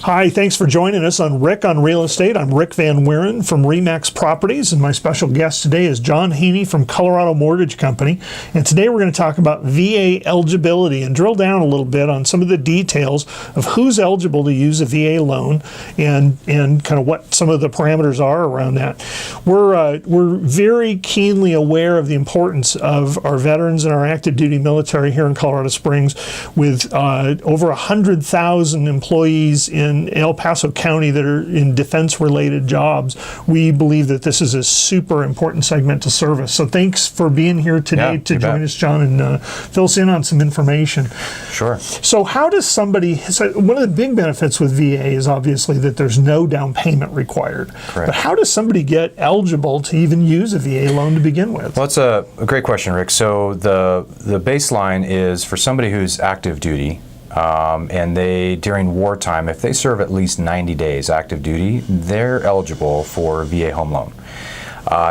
Hi, thanks for joining us on Rick on Real Estate. I'm Rick Van Wieren from RE/MAX Properties, and my special guest today is John Haney from Colorado Mortgage Company. And today we're going to talk about VA eligibility and drill down a little bit on some of the details of who's eligible to use a VA loan and kind of what some of the parameters are around that. We're very keenly aware of the importance of our veterans and our active duty military here in Colorado Springs, with over 100,000 employees in El Paso County that are in defense-related jobs. We believe that this is a super important segment to service. So thanks for being here today to join us, John, and fill us in on some information. Sure. So how does somebody, one of the big benefits with VA is obviously that there's no down payment required. Correct. But how does somebody get eligible to even use a VA loan to begin with? Well, it's a great question, Rick. So the baseline is for somebody who's active duty, and they, during wartime, if they serve at least 90 days active duty, they're eligible for a VA home loan.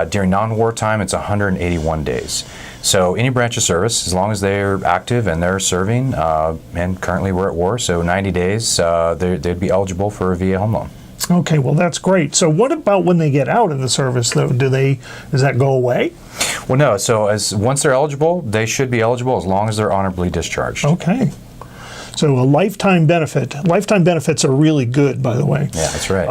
During non-wartime, it's 181 days. So any branch of service, as long as they're active and they're serving, and currently we're at war, so 90 days, they'd be eligible for a VA home loan. Okay, well that's great. So what about when they get out of the service, though? Does that go away? Well, no. So once they're eligible, they should be eligible as long as they're honorably discharged. Okay. So a lifetime benefit. Lifetime benefits are really good, by the way. Yeah, that's right.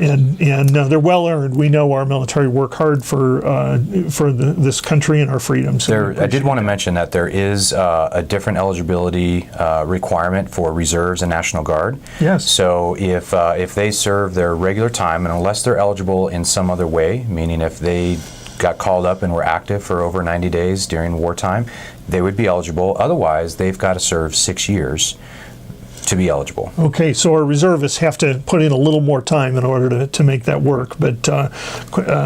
And they're well earned. We know our military work hard for this country and our freedoms. I did want to mention that there is a different eligibility requirement for reserves and National Guard. Yes. So if they serve their regular time, and unless they're eligible in some other way, meaning if they got called up and were active for over 90 days during wartime, they would be eligible. Otherwise, they've got to serve 6 years to be eligible. Okay, so our reservists have to put in a little more time in order to make that work, but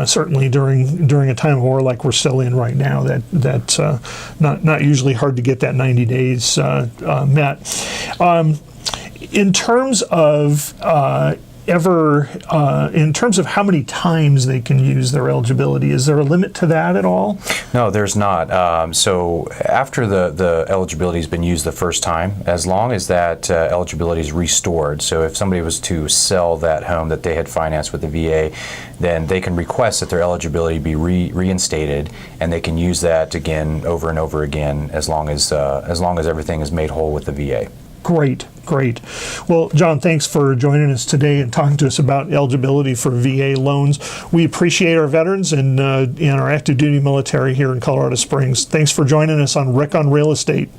certainly during a time of war like we're still in right now, that's not usually hard to get that 90 days met. In terms of in terms of how many times they can use their eligibility, is there a limit to that at all? No, there's not. So after the eligibility has been used the first time, as long as that eligibility is restored, so if somebody was to sell that home that they had financed with the VA, then they can request that their eligibility be reinstated, and they can use that again over and over again as long as everything is made whole with the VA. Great. Well, John, thanks for joining us today and talking to us about eligibility for VA loans. We appreciate our veterans and our active duty military here in Colorado Springs. Thanks for joining us on Rick on Real Estate.